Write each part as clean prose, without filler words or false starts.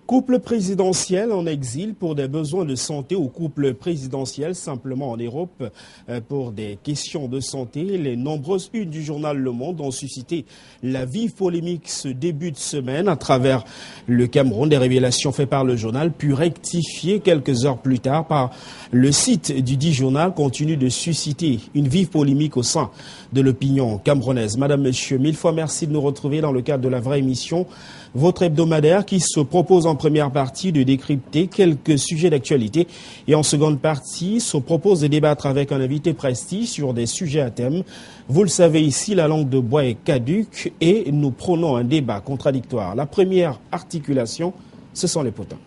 Couple présidentiel en exil pour des besoins de santé ou couple présidentiel simplement en Europe pour des questions de santé. Les nombreuses unes du journal Le Monde ont suscité la vive polémique ce début de semaine à travers le Cameroun. Des révélations faites par le journal puis rectifiées quelques heures plus tard par le site du dit journal continue de susciter une vive polémique au sein de l'opinion camerounaise. Madame, Monsieur, mille fois merci de nous retrouver dans le cadre de la vraie émission, votre hebdomadaire qui se propose en première partie de décrypter quelques sujets d'actualité et en seconde partie se propose de débattre avec un invité prestige sur des sujets à thème. Vous le savez ici, la langue de bois est caduque et nous prônons un débat contradictoire. La première articulation, ce sont les potins.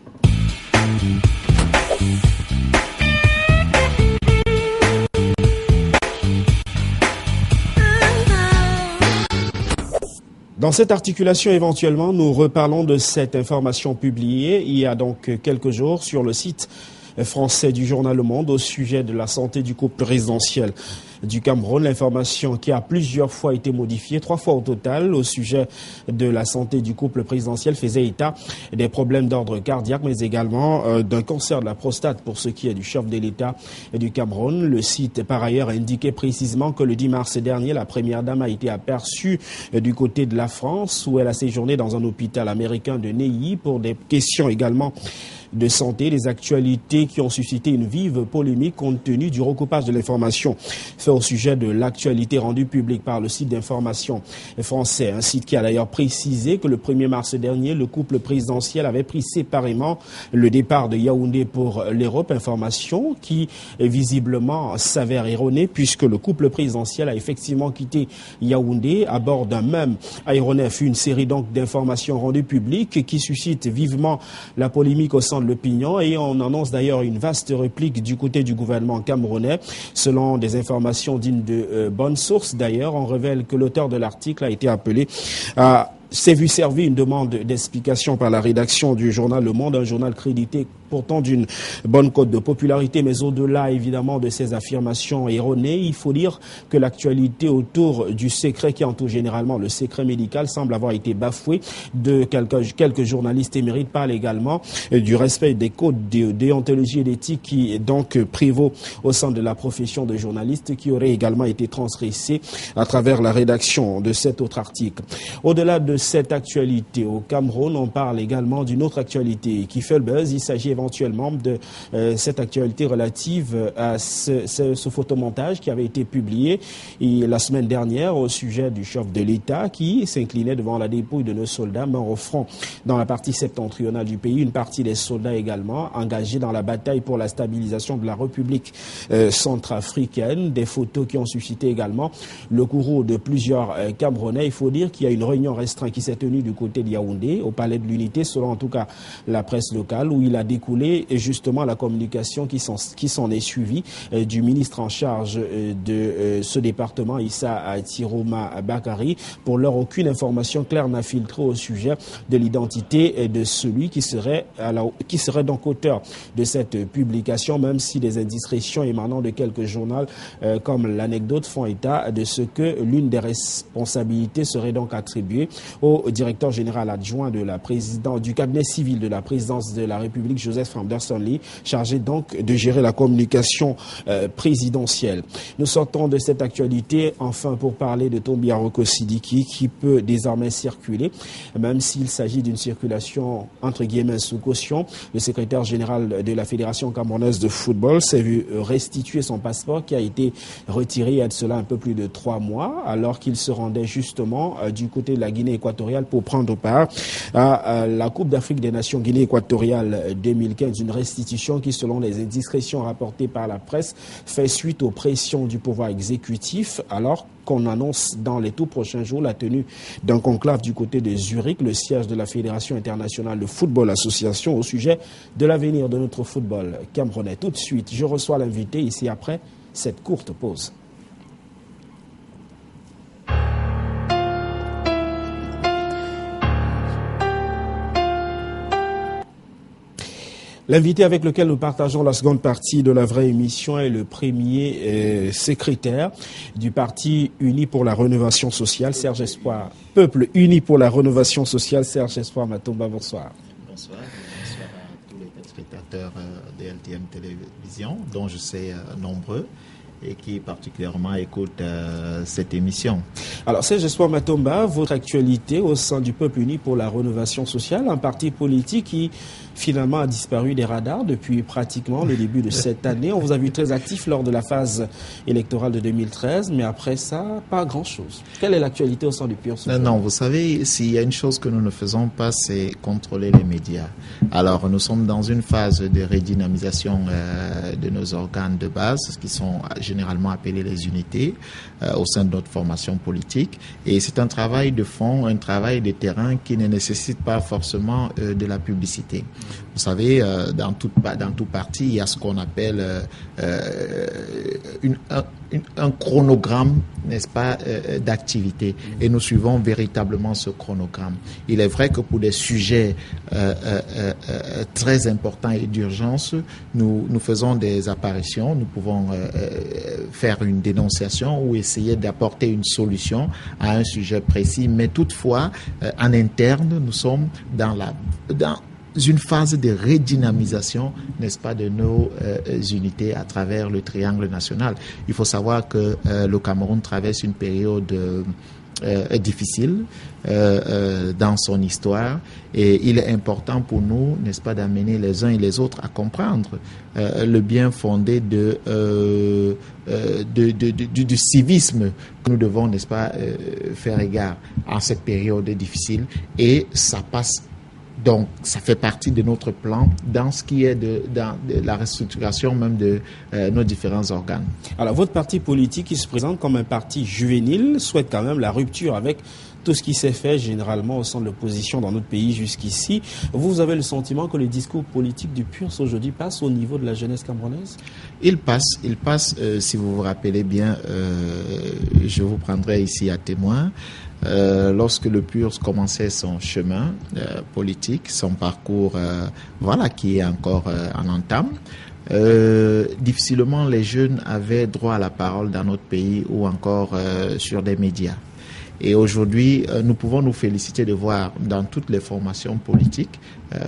Dans cette articulation, éventuellement, nous reparlons de cette information publiée il y a donc quelques jours sur le site français du journal Le Monde au sujet de la santé du couple présidentiel du Cameroun. L'information qui a plusieurs fois été modifiée, 3 fois au total, au sujet de la santé du couple présidentiel faisait état des problèmes d'ordre cardiaque, mais également d'un cancer de la prostate pour ce qui est du chef de l'État du Cameroun. Le site, par ailleurs, indiquait précisément que le 10 mars dernier, la première dame a été aperçue du côté de la France, où elle a séjourné dans un hôpital américain de Neuilly pour des questions également de santé, des actualités qui ont suscité une vive polémique compte tenu du recoupage de l'information fait au sujet de l'actualité rendue publique par le site d'information français. Un site qui a d'ailleurs précisé que le 1er mars dernier, le couple présidentiel avait pris séparément le départ de Yaoundé pour l'Europe. Information qui visiblement s'avère erronée puisque le couple présidentiel a effectivement quitté Yaoundé à bord d'un même aéronef. Une série donc d'informations rendues publiques qui suscitent vivement la polémique au sein de l'opinion et on annonce d'ailleurs une vaste réplique du côté du gouvernement camerounais. Selon des informations dignes de bonnes sources d'ailleurs, on révèle que l'auteur de l'article a été appelé à s'est vu servir une demande d'explication par la rédaction du journal Le Monde, un journal crédité pourtant d'une bonne cote de popularité, mais au-delà évidemment de ces affirmations erronées, il faut dire que l'actualité autour du secret qui entoure généralement le secret médical semble avoir été bafouée. De quelques journalistes émérites parlent également du respect des codes de déontologie et d'éthique qui donc prévaut au sein de la profession de journaliste qui aurait également été transgressé à travers la rédaction de cet autre article. Au-delà de cette actualité au Cameroun, on parle également d'une autre actualité qui fait le buzz. Il s'agit éventuellement de cette actualité relative à ce photomontage qui avait été publié la semaine dernière au sujet du chef de l'État qui s'inclinait devant la dépouille de nos soldats morts au front dans la partie septentrionale du pays. Une partie des soldats également engagés dans la bataille pour la stabilisation de la République centrafricaine. Des photos qui ont suscité également le courroux de plusieurs Camerounais. Il faut dire qu'il y a une réunion restreinte qui s'est tenue du côté de Yaoundé, au Palais de l'Unité, selon en tout cas la presse locale, où il a découlé justement la communication qui s'en est suivie du ministre en charge de ce département, Issa Tiroma Bakari. Pour l'heure, aucune information claire n'a filtré au sujet de l'identité de celui qui serait donc auteur de cette publication, même si des indiscrétions émanant de quelques journaux comme l'anecdote font état de ce que l'une des responsabilités serait donc attribuée au directeur général adjoint du cabinet civil de la présidence de la République, Joseph Anderson Lee, chargé donc de gérer la communication présidentielle. Nous sortons de cette actualité enfin pour parler de Tombi Aroko Sidiki qui peut désormais circuler, même s'il s'agit d'une circulation entre guillemets sous caution. Le secrétaire général de la Fédération camerounaise de football s'est vu restituer son passeport qui a été retiré il y a de cela un peu plus de 3 mois alors qu'il se rendait justement du côté de la Guinée équatoriale pour prendre part à la Coupe d'Afrique des Nations Guinée équatoriale 2015. Une restitution qui, selon les indiscrétions rapportées par la presse, fait suite aux pressions du pouvoir exécutif alors qu'on annonce dans les tout prochains jours la tenue d'un conclave du côté de Zurich, le siège de la Fédération internationale de football association, au sujet de l'avenir de notre football camerounais. Tout de suite, je reçois l'invité ici après cette courte pause. L'invité avec lequel nous partageons la seconde partie de la vraie émission est le premier secrétaire du Parti Uni pour la Rénovation Sociale, Serge Espoir. Peuple Uni pour la Rénovation Sociale, Serge Espoir Matomba, bonsoir. bonsoir. Bonsoir à tous les téléspectateurs de LTM Télévision, dont je sais nombreux, et qui particulièrement écoutent cette émission. Alors, Serge Espoir Matomba, votre actualité au sein du Peuple Uni pour la Rénovation Sociale, un parti politique qui finalement a disparu des radars depuis pratiquement le début de cette année. On vous a vu très actif lors de la phase électorale de 2013, mais après ça, pas grand-chose. Quelle est l'actualité au sein du PUR? Non, vous savez, s'il y a une chose que nous ne faisons pas, c'est contrôler les médias. Alors, nous sommes dans une phase de redynamisation de nos organes de base, qui sont généralement appelés les unités, au sein de notre formation politique. Et c'est un travail de fond, un travail de terrain qui ne nécessite pas forcément de la publicité. Vous savez, dans tout parti, il y a ce qu'on appelle un chronogramme, n'est-ce pas, d'activité. Et nous suivons véritablement ce chronogramme. Il est vrai que pour des sujets très importants et d'urgence, nous faisons des apparitions, nous pouvons faire une dénonciation ou essayer d'apporter une solution à un sujet précis. Mais toutefois, en interne, nous sommes dans une phase de redynamisation, n'est-ce pas, de nos unités à travers le triangle national. Il faut savoir que le Cameroun traverse une période difficile dans son histoire, et il est important pour nous, n'est-ce pas, d'amener les uns et les autres à comprendre le bien fondé du civisme que nous devons, n'est-ce pas, faire égard à cette période difficile, et ça passe. Donc, ça fait partie de notre plan dans ce qui est de la restructuration même de nos différents organes. Alors, votre parti politique, qui se présente comme un parti juvénile, souhaite quand même la rupture avec tout ce qui s'est fait généralement au sein de l'opposition dans notre pays jusqu'ici. Vous avez le sentiment que le discours politique du PUR aujourd'hui passe au niveau de la jeunesse camerounaise? Il passe. Si vous vous rappelez bien, je vous prendrai ici à témoin. Lorsque le PUR commençait son chemin politique, son parcours, qui est encore en entame, difficilement les jeunes avaient droit à la parole dans notre pays ou encore sur des médias. Et aujourd'hui, nous pouvons nous féliciter de voir dans toutes les formations politiques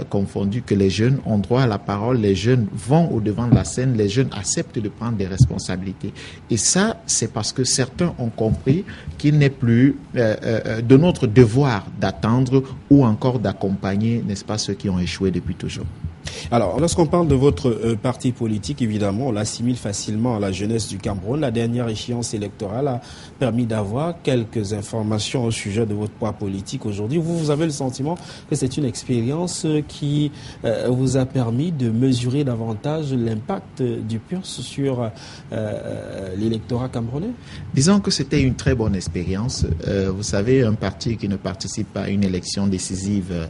confondues que les jeunes ont droit à la parole, les jeunes vont au devant de la scène, les jeunes acceptent de prendre des responsabilités. Et ça, c'est parce que certains ont compris qu'il n'est plus de notre devoir d'attendre ou encore d'accompagner, n'est-ce pas, ceux qui ont échoué depuis toujours. Alors, lorsqu'on parle de votre parti politique, évidemment, on l'assimile facilement à la jeunesse du Cameroun. La dernière échéance électorale a permis d'avoir quelques informations au sujet de votre poids politique aujourd'hui. Vous avez le sentiment que c'est une expérience qui vous a permis de mesurer davantage l'impact du PUR sur l'électorat camerounais? Disons que c'était une très bonne expérience. Vous savez, un parti qui ne participe pas à une élection décisive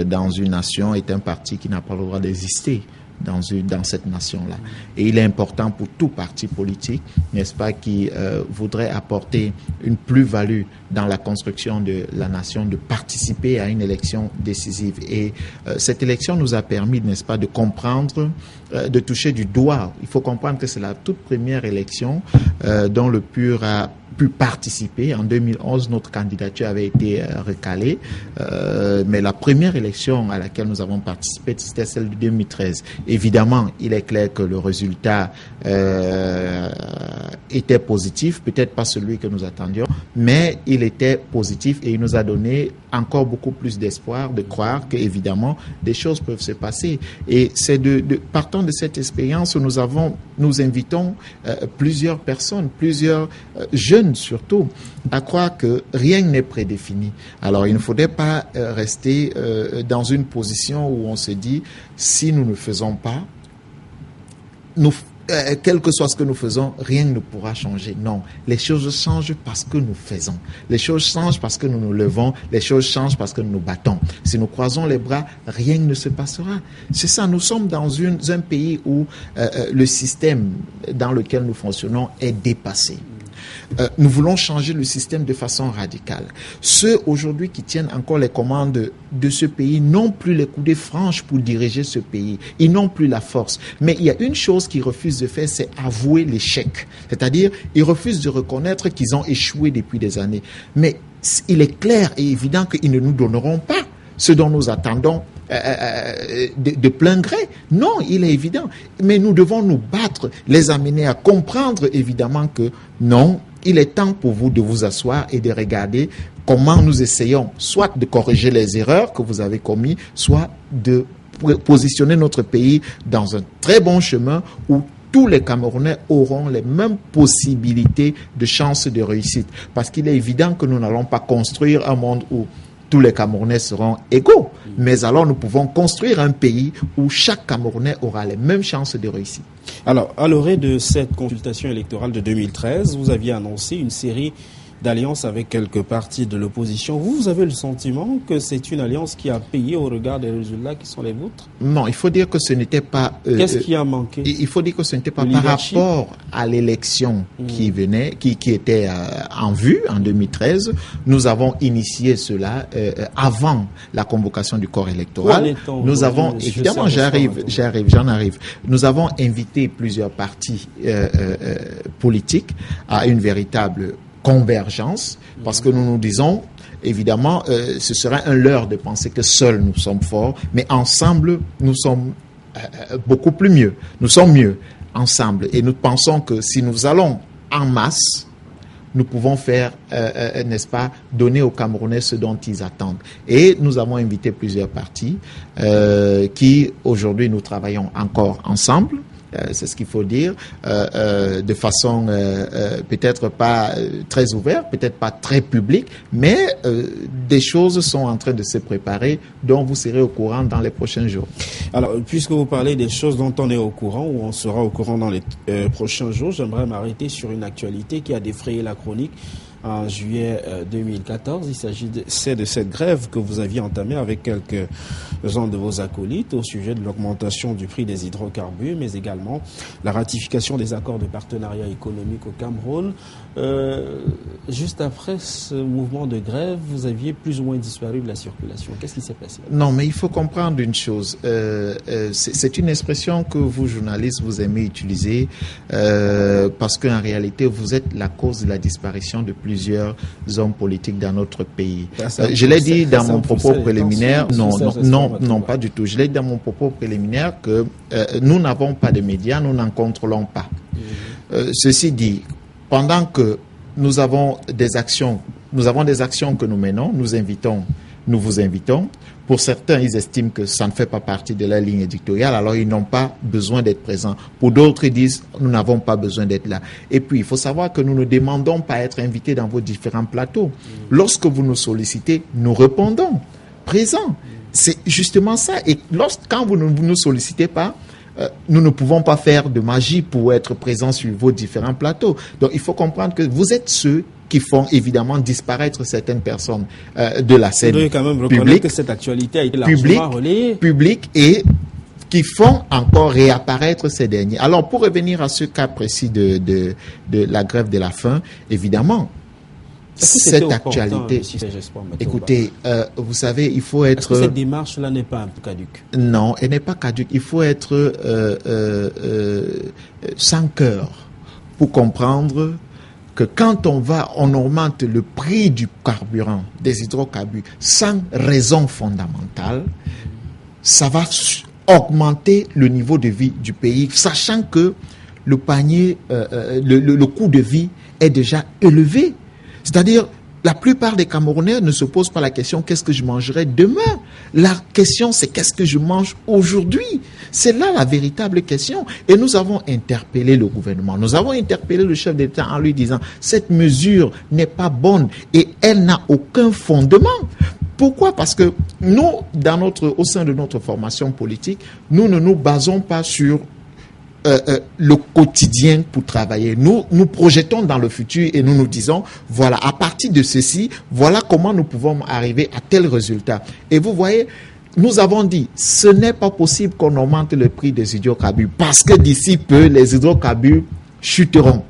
dans une nation est un parti qui n'a pas le droit d'exister dans cette nation-là. Et il est important pour tout parti politique, n'est-ce pas, qui voudrait apporter une plus-value dans la construction de la nation, de participer à une élection décisive. Et cette élection nous a permis, n'est-ce pas, de comprendre, de toucher du doigt. Il faut comprendre que c'est la toute première élection dont le PUR a pu participer. En 2011, notre candidature avait été recalée, mais la première élection à laquelle nous avons participé, c'était celle de 2013. Évidemment, il est clair que le résultat était positif, peut-être pas celui que nous attendions, mais il était positif et il nous a donné encore beaucoup plus d'espoir de croire qu'évidemment, des choses peuvent se passer. Et c'est partant de cette expérience, nous invitons plusieurs personnes, plusieurs jeunes surtout, à croire que rien n'est prédéfini. Alors, il ne faudrait pas rester dans une position où on se dit, si nous ne faisons pas, quel que soit ce que nous faisons, rien ne pourra changer. Non, les choses changent parce que nous faisons. Les choses changent parce que nous nous levons. Les choses changent parce que nous nous battons. Si nous croisons les bras, rien ne se passera. C'est ça, nous sommes dans un pays où le système dans lequel nous fonctionnons est dépassé. Nous voulons changer le système de façon radicale. Ceux aujourd'hui qui tiennent encore les commandes de ce pays n'ont plus les coudées franches pour diriger ce pays. Ils n'ont plus la force. Mais il y a une chose qu'ils refusent de faire, c'est avouer l'échec. C'est-à-dire, ils refusent de reconnaître qu'ils ont échoué depuis des années. Mais il est clair et évident qu'ils ne nous donneront pas ce dont nous attendons de plein gré. Non, il est évident. Mais nous devons nous battre, les amener à comprendre évidemment que non, il est temps pour vous de vous asseoir et de regarder comment nous essayons soit de corriger les erreurs que vous avez commises, soit de positionner notre pays dans un très bon chemin où tous les Camerounais auront les mêmes possibilités de chances de réussite. Parce qu'il est évident que nous n'allons pas construire un monde où tous les Camerounais seront égaux. Mais alors nous pouvons construire un pays où chaque Camerounais aura les mêmes chances de réussite. Alors, à l'orée de cette consultation électorale de 2013, vous aviez annoncé une série d'alliances avec quelques partis de l'opposition. Vous avez le sentiment que c'est une alliance qui a payé au regard des résultats qui sont les vôtres? Non, il faut dire que ce n'était pas... Qu'est-ce qui a manqué? Il faut dire que ce n'était pas par rapport à l'élection qui venait, qui était en vue en 2013. Nous avons initié cela avant la convocation du corps électoral. Nous avons, évidemment, j'en arrive. Nous avons invité plusieurs partis politiques à une véritable convergence, parce que nous nous disons, évidemment, ce serait un leurre de penser que seuls nous sommes forts, mais ensemble, nous sommes beaucoup plus mieux. Nous sommes mieux ensemble. Et nous pensons que si nous allons en masse, nous pouvons faire, n'est-ce pas, donner aux Camerounais ce dont ils attendent. Et nous avons invité plusieurs partis qui, aujourd'hui, nous travaillons encore ensemble. C'est ce qu'il faut dire, de façon peut-être pas très ouverte, peut-être pas très publique, mais des choses sont en train de se préparer, dont vous serez au courant dans les prochains jours. Alors, puisque vous parlez des choses dont on est au courant, ou on sera au courant dans les prochains jours, j'aimerais m'arrêter sur une actualité qui a défrayé la chronique en juillet 2014. Il s'agit de cette grève que vous aviez entamée avec quelques-uns de vos acolytes au sujet de l'augmentation du prix des hydrocarbures, mais également la ratification des accords de partenariat économique au Cameroun. Juste après ce mouvement de grève, vous aviez plus ou moins disparu de la circulation. Qu'est-ce qui s'est passé? Non, mais il faut comprendre une chose. C'est une expression que vous, journalistes, vous aimez utiliser parce qu'en réalité, vous êtes la cause de la disparition de plusieurs hommes politiques dans notre pays. Je l'ai dit dans mon propos préliminaire. Non, pas du tout. Je l'ai dit dans mon propos préliminaire que nous n'avons pas de médias, nous n'en contrôlons pas. Ceci dit, pendant que nous avons des actions que nous menons, nous vous invitons. Pour certains, ils estiment que ça ne fait pas partie de la ligne éditoriale, alors ils n'ont pas besoin d'être présents. Pour d'autres, ils disent, nous n'avons pas besoin d'être là. Et puis, il faut savoir que nous ne demandons pas à être invités dans vos différents plateaux. Lorsque vous nous sollicitez, nous répondons, présents. C'est justement ça. Et quand vous ne nous sollicitez pas, nous ne pouvons pas faire de magie pour être présents sur vos différents plateaux. Donc, il faut comprendre que vous êtes ceux qui font évidemment disparaître certaines personnes de la scène publique. Vous devez quand même reconnaître que cette actualité a été largement relayée. Publique et qui font encore réapparaître ces derniers. Alors, pour revenir à ce cas précis de la grève de la faim, évidemment, cette actualité... Écoutez, vous savez, il faut être... Est-ce que cette démarche-là n'est pas un peu caduque? Non, elle n'est pas caduque. Il faut être sans cœur pour comprendre que quand on augmente le prix du carburant, des hydrocarbures, sans raison fondamentale, ça va augmenter le niveau de vie du pays, sachant que le panier, le coût de vie est déjà élevé. C'est-à-dire, la plupart des Camerounais ne se posent pas la question « qu'est-ce que je mangerai demain ?» La question, c'est « qu'est-ce que je mange aujourd'hui ?» C'est là la véritable question. Et nous avons interpellé le gouvernement. Nous avons interpellé le chef d'État en lui disant « cette mesure n'est pas bonne et elle n'a aucun fondement. » Pourquoi? Parce que nous, au sein de notre formation politique, nous ne nous basons pas sur le quotidien pour travailler. Nous projetons dans le futur et nous nous disons, voilà, à partir de ceci, voilà comment nous pouvons arriver à tel résultat. Et vous voyez, nous avons dit, ce n'est pas possible qu'on augmente le prix des hydrocarbures parce que d'ici peu, les hydrocarbures chuteront.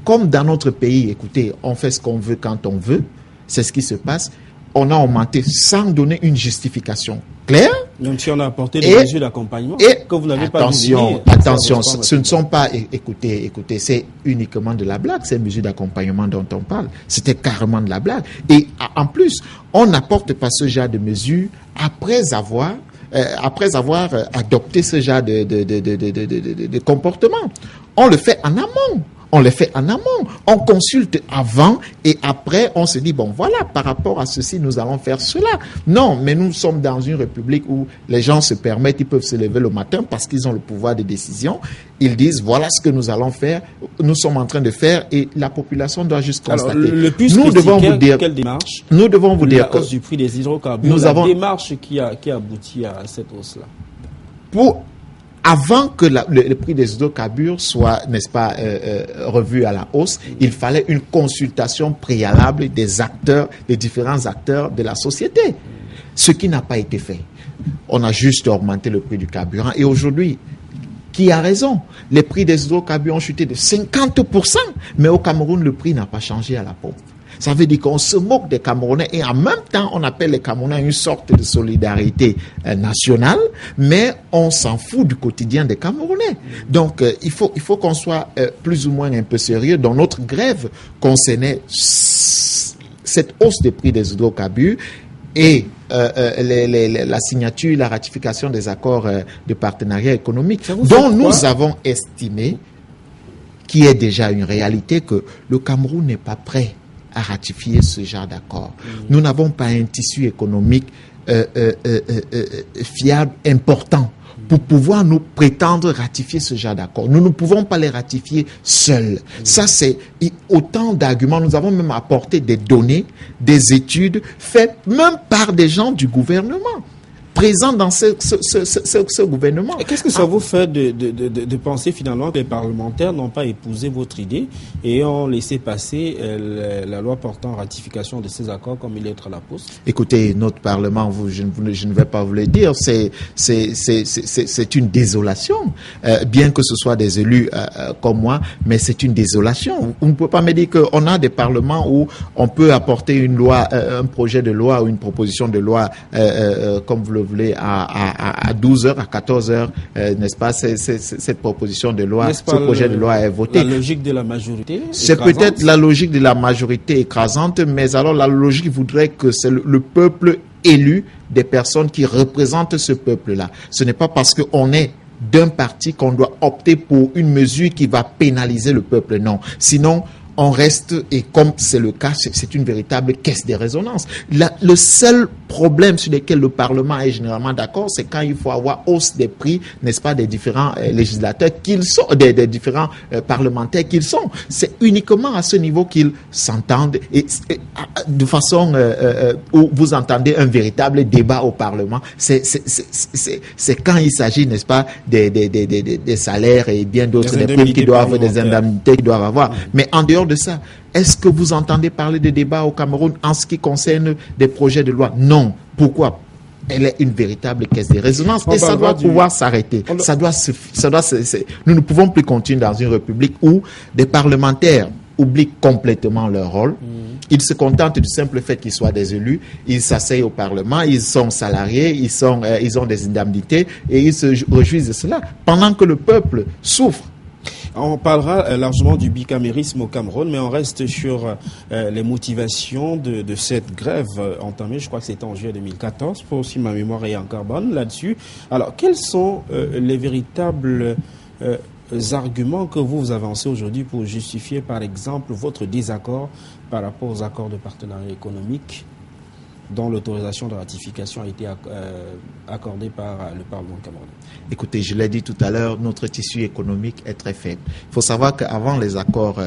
Comme dans notre pays, écoutez, on fait ce qu'on veut quand on veut, c'est ce qui se passe. On a augmenté sans donner une justification claire. Même si on a apporté des mesures d'accompagnement que vous n'avez pas vu. Attention, ce ne sont pas, écoutez, c'est uniquement de la blague, ces mesures d'accompagnement dont on parle. C'était carrément de la blague. Et en plus, on n'apporte pas ce genre de mesures après avoir après avoir adopté ce genre de comportement. On le fait en amont. On le fait en amont. On consulte avant et après, on se dit, bon, voilà, par rapport à ceci, nous allons faire cela. Non, mais nous sommes dans une république où les gens se permettent, ils peuvent se lever le matin parce qu'ils ont le pouvoir de décision. Ils disent, voilà ce que nous allons faire, nous sommes en train de faire et la population doit juste constater. Alors, le plus nous devons vous dire, quelle démarche? Nous devons vous dire la hausse du prix des hydrocarbures, démarche qui aboutit à cette hausse-là. Avant que le prix des hydrocarbures soit, n'est-ce pas, revu à la hausse, il fallait une consultation préalable des acteurs, des différents acteurs de la société. Ce qui n'a pas été fait. On a juste augmenté le prix du carburant. Et aujourd'hui, qui a raison? Les prix des hydrocarbures ont chuté de 50%. Mais au Cameroun, le prix n'a pas changé à la pompe. Ça veut dire qu'on se moque des Camerounais et en même temps, on appelle les Camerounais une sorte de solidarité nationale, mais on s'en fout du quotidien des Camerounais. Donc, il faut qu'on soit plus ou moins un peu sérieux. Dans notre grève concernait cette hausse des prix des hydrocarbures et la signature, la ratification des accords de partenariat économique dont nous avons estimé qu'il est déjà une réalité que le Cameroun n'est pas prêt à ratifier ce genre d'accord. Nous n'avons pas un tissu économique fiable, important, pour pouvoir nous prétendre ratifier ce genre d'accord. Nous ne pouvons pas les ratifier seuls. Ça, c'est autant d'arguments. Nous avons même apporté des données, des études faites même par des gens du gouvernement, présents dans ce gouvernement. Et qu'est-ce que ça vous fait de penser finalement que les parlementaires n'ont pas épousé votre idée et ont laissé passer la loi portant ratification de ces accords comme il est à la poste? Écoutez, notre Parlement, je ne vais pas vous le dire, c'est une désolation. Bien que ce soit des élus comme moi, mais c'est une désolation. Vous ne pouvez pas me dire qu'on a des parlements où on peut apporter une loi, un projet de loi ou une proposition de loi, comme vous le voulez, à 12h, à 14h, n'est-ce pas, cette proposition de loi, ce projet de loi est voté. La logique de la majorité c'est peut-être la logique de la majorité écrasante, mais alors la logique voudrait que c'est le peuple élu, des personnes qui représentent ce peuple-là. Ce n'est pas parce qu'on est d'un parti qu'on doit opter pour une mesure qui va pénaliser le peuple, non. Sinon, on reste, et comme c'est le cas, c'est une véritable caisse de résonance. Le seul problème sur lequel le Parlement est généralement d'accord, c'est quand il faut avoir hausse des prix, n'est-ce pas, des différents législateurs qu'ils sont, des différents parlementaires qu'ils sont. C'est uniquement à ce niveau qu'ils s'entendent et de façon où vous entendez un véritable débat au Parlement. C'est quand il s'agit, n'est-ce pas, des salaires et bien d'autres, des primes qui doivent, des indemnités qu'ils doivent avoir. Mais en dehors de ça, est-ce que vous entendez parler de débats au Cameroun en ce qui concerne des projets de loi? Non. Pourquoi? Elle est une véritable caisse de résonance et ça doit pouvoir s'arrêter. Nous ne pouvons plus continuer dans une république où des parlementaires oublient complètement leur rôle. Ils se contentent du simple fait qu'ils soient des élus. Ils s'asseyent au Parlement, ils sont salariés, ils ont des indemnités et ils se réjouissent de cela pendant que le peuple souffre. On parlera largement du bicamérisme au Cameroun, mais on reste sur les motivations de cette grève entamée, je crois que c'était en juillet 2014, pour si ma mémoire est encore bonne là-dessus. Alors, quels sont les véritables arguments que vous avancez aujourd'hui pour justifier, par exemple, votre désaccord par rapport aux accords de partenariat économique dont l'autorisation de ratification a été accordée par le Parlement camerounais? Écoutez, je l'ai dit tout à l'heure, notre tissu économique est très faible. Il faut savoir qu'avant les accords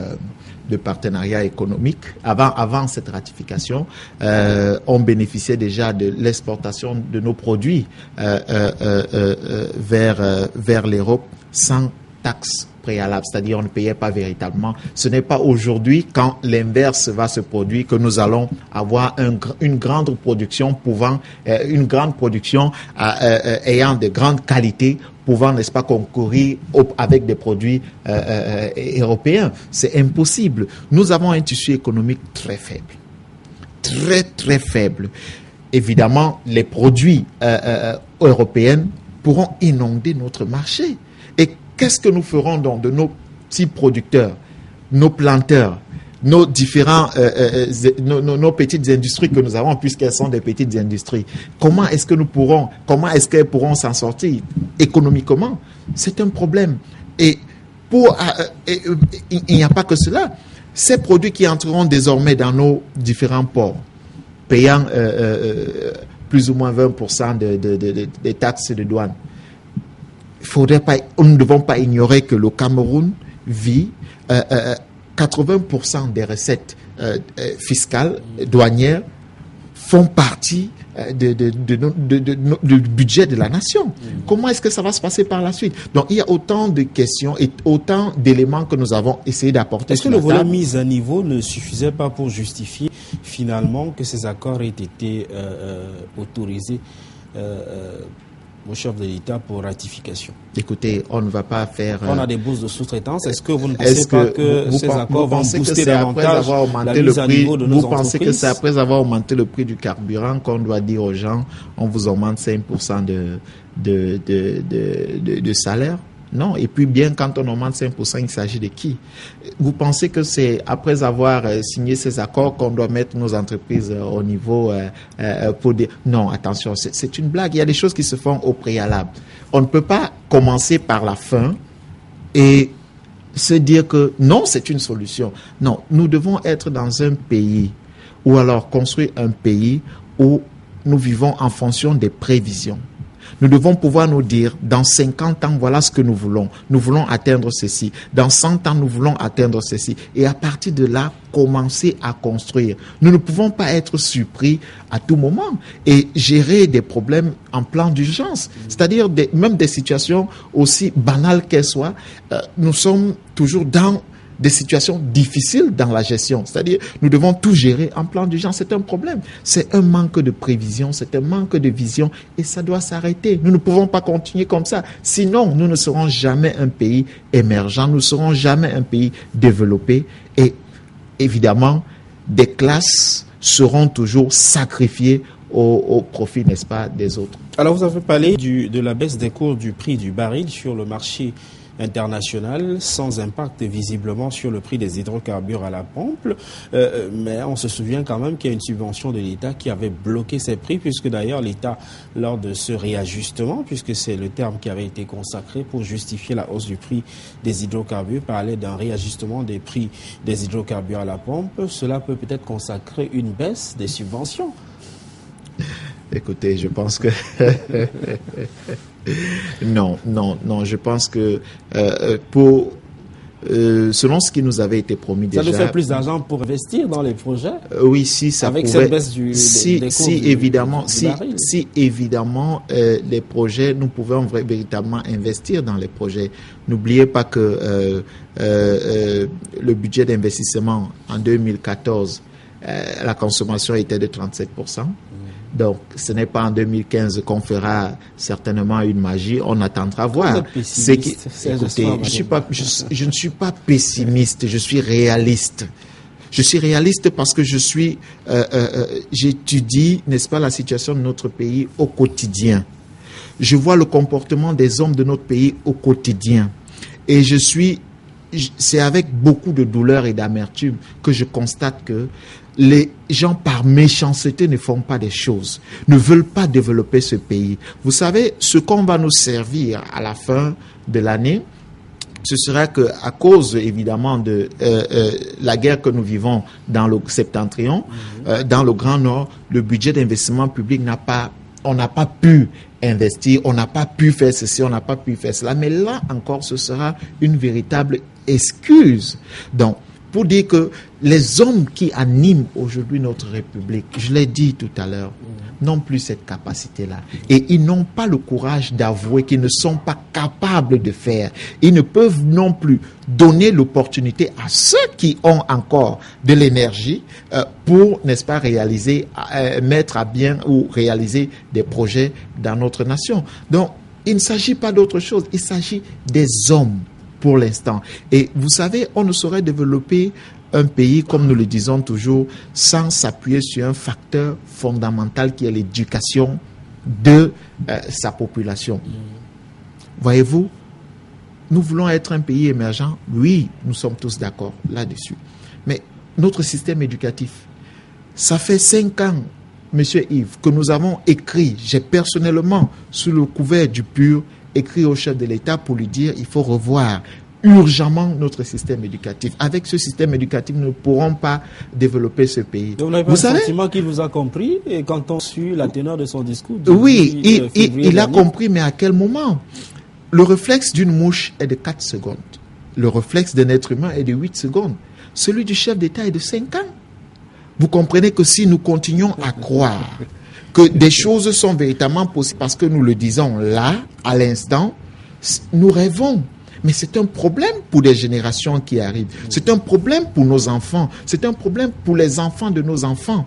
de partenariat économique, avant cette ratification, on bénéficiait déjà de l'exportation de nos produits vers l'Europe sans taxe préalable, c'est-à-dire on ne payait pas véritablement. Ce n'est pas aujourd'hui, quand l'inverse va se produire, que nous allons avoir une grande production ayant de grandes qualités, pouvant, n'est-ce pas, concourir avec des produits européens. C'est impossible. Nous avons un tissu économique très faible. Très, très faible. Évidemment, les produits européens pourront inonder notre marché. Et qu'est-ce que nous ferons donc de nos petits producteurs, nos planteurs, nos différents, nos petites industries que nous avons, puisqu'elles sont des petites industries. Comment est-ce qu'elles pourront s'en sortir économiquement? C'est un problème. Et il n'y a pas que cela. Ces produits qui entreront désormais dans nos différents ports, payant plus ou moins 20% des taxes de douane, nous ne devons pas ignorer que le Cameroun vit 80% des recettes fiscales, douanières, font partie du budget de la nation. Comment est-ce que ça va se passer par la suite? Donc, il y a autant de questions et autant d'éléments que nous avons essayé d'apporter. Est-ce que le volet mise à niveau ne suffisait pas pour justifier finalement que ces accords aient été autorisés au chef de l'État pour ratification? Écoutez, on ne va pas faire... On a des bourses de sous-traitance. Est-ce que vous ne pensez pas que ces accords vont booster davantage la mise à niveau de nos entreprises? Vous pensez que c'est après avoir augmenté le prix du carburant qu'on doit dire aux gens, on vous augmente 5% de salaire? Non. Et puis bien, quand on augmente 5%, il s'agit de qui? Vous pensez que c'est après avoir signé ces accords qu'on doit mettre nos entreprises au niveau pour dire... Non, attention, c'est une blague. Il y a des choses qui se font au préalable. On ne peut pas commencer par la fin et se dire que non, c'est une solution. Non, nous devons être dans un pays ou alors construire un pays où nous vivons en fonction des prévisions. Nous devons pouvoir nous dire, dans 50 ans, voilà ce que nous voulons. Nous voulons atteindre ceci. Dans 100 ans, nous voulons atteindre ceci. Et à partir de là, commencer à construire. Nous ne pouvons pas être surpris à tout moment et gérer des problèmes en plan d'urgence. C'est-à-dire même des situations aussi banales qu'elles soient. Nous sommes toujours dans des situations difficiles dans la gestion. C'est-à-dire, nous devons tout gérer en plan d'urgence. C'est un problème. C'est un manque de prévision, c'est un manque de vision et ça doit s'arrêter. Nous ne pouvons pas continuer comme ça. Sinon, nous ne serons jamais un pays émergent, nous ne serons jamais un pays développé et évidemment, des classes seront toujours sacrifiées au profit, n'est-ce pas, des autres. Alors, vous avez parlé de la baisse des cours du prix du baril sur le marché international, sans impact visiblement sur le prix des hydrocarbures à la pompe, mais on se souvient quand même qu'il y a une subvention de l'État qui avait bloqué ces prix, puisque d'ailleurs l'État, lors de ce réajustement, puisque c'est le terme qui avait été consacré pour justifier la hausse du prix des hydrocarbures, parlait d'un réajustement des prix des hydrocarbures à la pompe. Cela peut peut-être consacrer une baisse des subventions. Écoutez, je pense que non, je pense que selon ce qui nous avait été promis déjà... Ça nous fait plus d'argent pour investir dans les projets? Oui, si ça avec pouvait... cette baisse Si évidemment les projets, nous pouvons véritablement investir dans les projets. N'oubliez pas que le budget d'investissement en 2014, la consommation était de 37%. Donc, ce n'est pas en 2015 qu'on fera certainement une magie. On attendra voir. Écoutez, je ne suis pas pessimiste, je suis réaliste. Je suis réaliste parce que j'étudie, n'est-ce pas, la situation de notre pays au quotidien. Je vois le comportement des hommes de notre pays au quotidien. Et c'est avec beaucoup de douleur et d'amertume que je constate que les gens par méchanceté ne font pas des choses, ne veulent pas développer ce pays. Vous savez, ce qu'on va nous servir à la fin de l'année, ce sera que à cause évidemment de la guerre que nous vivons dans le septentrion, dans le Grand Nord, le budget d'investissement public on n'a pas pu investir, on n'a pas pu faire ceci, on n'a pas pu faire cela. Mais là encore, ce sera une véritable excuse. Donc, pour dire que les hommes qui animent aujourd'hui notre République, je l'ai dit tout à l'heure, n'ont plus cette capacité-là. Et ils n'ont pas le courage d'avouer qu'ils ne sont pas capables de faire. Ils ne peuvent non plus donner l'opportunité à ceux qui ont encore de l'énergie pour, n'est-ce pas, mettre à bien ou réaliser des projets dans notre nation. Donc, il ne s'agit pas d'autre chose, il s'agit des hommes pour l'instant. Et vous savez, on ne saurait développer un pays, comme nous le disons toujours, sans s'appuyer sur un facteur fondamental qui est l'éducation de sa population. Voyez-vous, nous voulons être un pays émergent. Oui, nous sommes tous d'accord là-dessus. Mais notre système éducatif. Ça fait 5 ans, Monsieur Yves, que nous avons écrit, j'ai personnellement, sous le couvert du PUR, écrit au chef de l'État pour lui dire il faut revoir urgemment notre système éducatif. Avec ce système éducatif, nous ne pourrons pas développer ce pays. Donc, vous n'avez pas le sentiment qu'il vous a compris et quand on suit la teneur de son discours? Oui, il a compris, mais à quel moment? Le réflexe d'une mouche est de 4 secondes. Le réflexe d'un être humain est de 8 secondes. Celui du chef d'État est de 5 ans. Vous comprenez que si nous continuons à croire que des choses sont véritablement possibles, parce que nous le disons là, à l'instant, nous rêvons. Mais c'est un problème pour les générations qui arrivent. C'est un problème pour nos enfants. C'est un problème pour les enfants de nos enfants.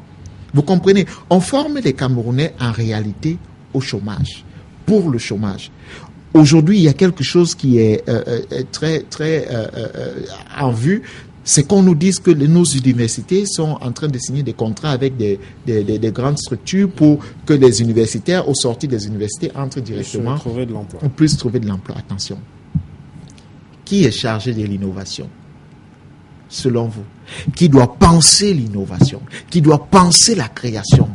Vous comprenez? On forme les Camerounais en réalité au chômage, pour le chômage. Aujourd'hui, il y a quelque chose qui est très en vue. C'est qu'on nous dise que nos universités sont en train de signer des contrats avec des grandes structures pour que les universitaires, au sortir des universités, entrent directement, puissent trouver de l'emploi. Attention. Qui est chargé de l'innovation, selon vous? Qui doit penser l'innovation? Qui doit penser la création?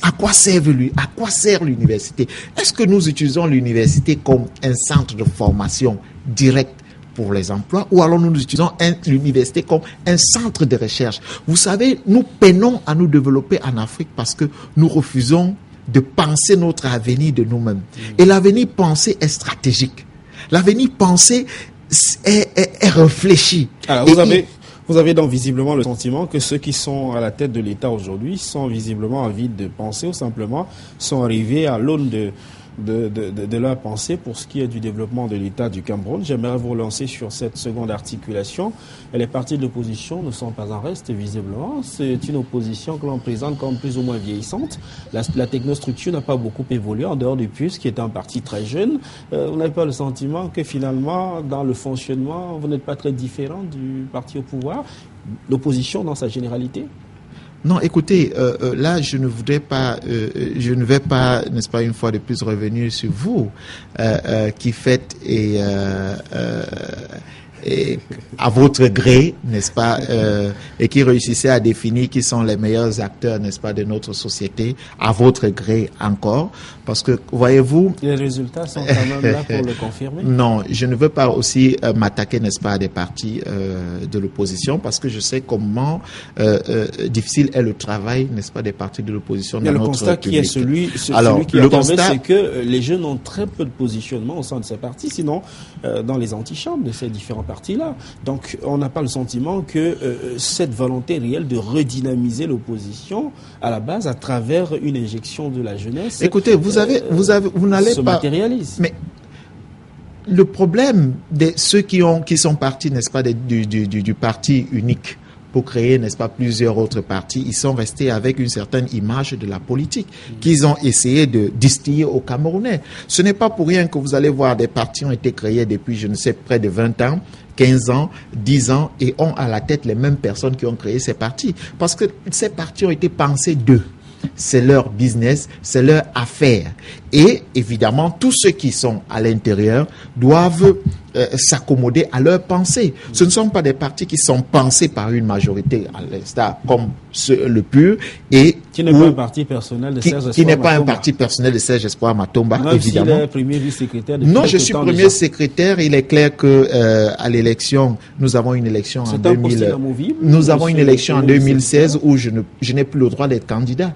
À quoi sert l'université? Est-ce que nous utilisons l'université comme un centre de formation direct pour les emplois, ou alors nous utilisons l'université comme un centre de recherche? Vous savez, nous peinons à nous développer en Afrique parce que nous refusons de penser notre avenir de nous-mêmes. Et l'avenir pensé est stratégique. L'avenir pensé est réfléchi. Alors, vous avez donc visiblement le sentiment que ceux qui sont à la tête de l'État aujourd'hui sont visiblement avides de penser ou simplement sont arrivés à l'aune de leur pensée pour ce qui est du développement de l'État du Cameroun. J'aimerais vous relancer sur cette seconde articulation. Et les partis de l'opposition ne sont pas en reste, visiblement. C'est une opposition que l'on présente comme plus ou moins vieillissante. La technostructure n'a pas beaucoup évolué en dehors du PUS, qui est un parti très jeune. Vous n'avez pas le sentiment que finalement, dans le fonctionnement, vous n'êtes pas très différent du parti au pouvoir, l'opposition dans sa généralité? Non, écoutez, là, je ne vais pas, n'est-ce pas, une fois de plus revenir sur vous, qui faites et à votre gré, n'est-ce pas, et qui réussissez à définir qui sont les meilleurs acteurs, n'est-ce pas, de notre société, à votre gré encore, parce que, voyez-vous... Les résultats sont quand même là pour le confirmer. Non, je ne veux pas aussi m'attaquer, n'est-ce pas, à des partis de l'opposition, parce que je sais comment difficile est le travail, n'est-ce pas, des partis de l'opposition dans notre République. Le constat qui est celui qui est tombé, c'est que les jeunes ont très peu de positionnement au sein de ces partis, sinon dans les antichambres de ces différents partis-là. Donc, on n'a pas le sentiment que cette volonté réelle de redynamiser l'opposition à la base à travers une injection de la jeunesse. Écoutez, vous n'allez pas matérialise. Mais le problème de ceux qui sont partis, n'est-ce pas, du parti unique pour créer, n'est-ce pas, plusieurs autres partis, ils sont restés avec une certaine image de la politique qu'ils ont essayé de distiller aux Camerounais. Ce n'est pas pour rien que vous allez voir des partis ont été créés depuis, je ne sais, près de 20 ans, 15 ans, 10 ans, et ont à la tête les mêmes personnes qui ont créé ces partis. Parce que ces partis ont été pensés d'eux. C'est leur business, c'est leur affaire. Et évidemment, tous ceux qui sont à l'intérieur doivent s'accommoder à leurs pensées. Ce ne sont pas des partis qui sont pensés par une majorité, à l'instar comme le PUR, et qui n'est pas un parti personnel de Serge Espoir Matomba. Qui n'est pas un parti personnel de Serge Espoir Matomba, même évidemment. S'il est premier vice-secrétaire. Non, je suis premier secrétaire. Il est clair que à l'élection, nous avons une élection en 2000. Nous avons une élection en 2016 où je n'ai plus le droit d'être candidat.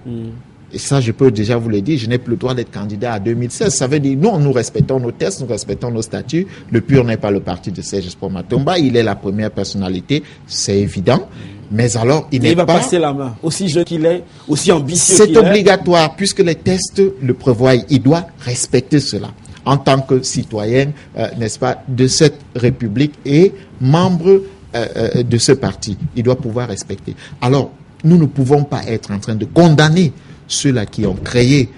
Et ça, je peux déjà vous le dire, je n'ai plus le droit d'être candidat à 2016. Ça veut dire, non, nous respectons nos tests, nous respectons nos statuts. Le PUR n'est pas le parti de Serge Espoir Matomba. Il est la première personnalité, c'est évident. Mais alors, il va passer la main, aussi jeune qu'il est, aussi ambitieux qu'il est. C'est obligatoire, puisque les tests le prévoient. Il doit respecter cela en tant que citoyen, n'est-ce pas, de cette République et membre de ce parti. Il doit pouvoir respecter. Alors, nous ne pouvons pas être en train de condamner ceux-là qui ont créé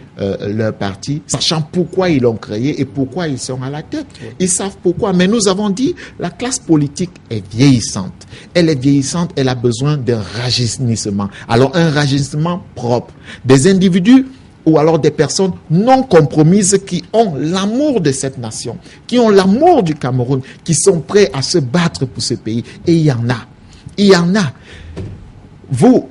leur parti, sachant pourquoi ils l'ont créé et pourquoi ils sont à la tête. Ils savent pourquoi. Mais nous avons dit, la classe politique est vieillissante. Elle est vieillissante, elle a besoin d'un rajeunissement. Alors, un rajeunissement propre. Des individus ou alors des personnes non compromises qui ont l'amour de cette nation, qui ont l'amour du Cameroun, qui sont prêts à se battre pour ce pays. Et il y en a. Il y en a. vous,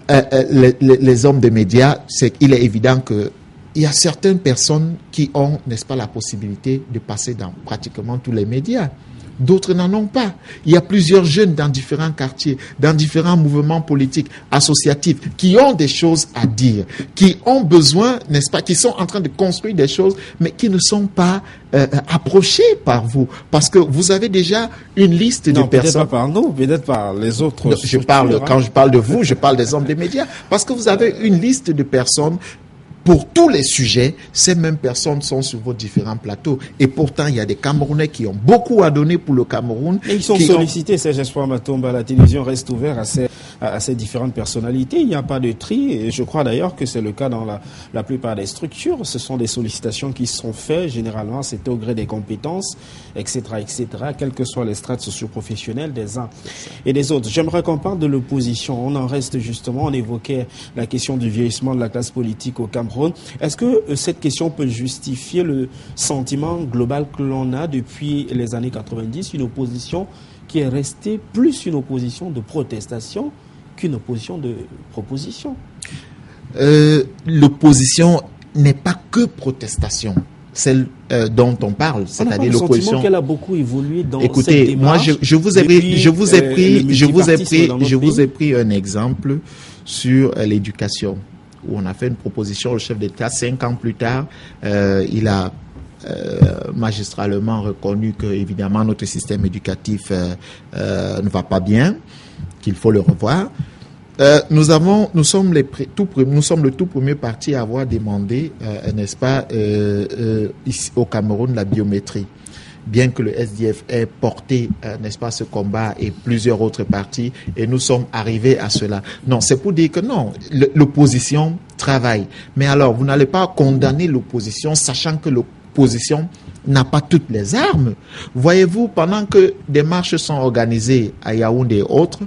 les hommes des médias, il est évident que il y a certaines personnes qui ont, n'est-ce pas, la possibilité de passer dans pratiquement tous les médias. D'autres n'en ont pas. Il y a plusieurs jeunes dans différents quartiers, dans différents mouvements politiques, associatifs, qui ont des choses à dire, qui ont besoin, n'est-ce pas, qui sont en train de construire des choses, mais qui ne sont pas approchés par vous. Parce que vous avez déjà une liste de personnes. Peut-être pas par nous, peut-être par les autres. Non, quand je parle de vous, je parle des hommes des médias. Parce que vous avez une liste de personnes. Pour tous les sujets, ces mêmes personnes sont sur vos différents plateaux. Et pourtant, il y a des Camerounais qui ont beaucoup à donner pour le Cameroun. Et ils sont sollicités, Serge Espoir Matomba. La télévision reste ouverte à ces différentes personnalités. Il n'y a pas de tri. Et je crois d'ailleurs que c'est le cas dans la plupart des structures. Ce sont des sollicitations qui sont faites. Généralement, c'est au gré des compétences, etc., quelles que soient les strates socioprofessionnelles des uns et des autres. J'aimerais qu'on parle de l'opposition. On en reste justement, on évoquait la question du vieillissement de la classe politique au Cameroun. Est-ce que cette question peut justifier le sentiment global que l'on a depuis les années 90, une opposition qui est restée plus une opposition de protestation qu'une opposition de proposition? L'opposition n'est pas que protestation. Celle dont on parle, c'est-à-dire l'opposition. Qu'elle a beaucoup évolué dans cette Écoutez, démarche. moi, je vous ai pris un exemple sur l'éducation, où on a fait une proposition au chef d'État. 5 ans plus tard, il a magistralement reconnu que, évidemment, notre système éducatif ne va pas bien, qu'il faut le revoir. Nous sommes le tout premier parti à avoir demandé, n'est-ce pas, ici au Cameroun, la biométrie. Bien que le SDF ait porté, n'est-ce pas, ce combat et plusieurs autres partis, et nous sommes arrivés à cela. Non, c'est pour dire que non, l'opposition travaille. Mais alors, vous n'allez pas condamner l'opposition, sachant que l'opposition n'a pas toutes les armes. Voyez-vous, pendant que des marches sont organisées à Yaoundé et autres,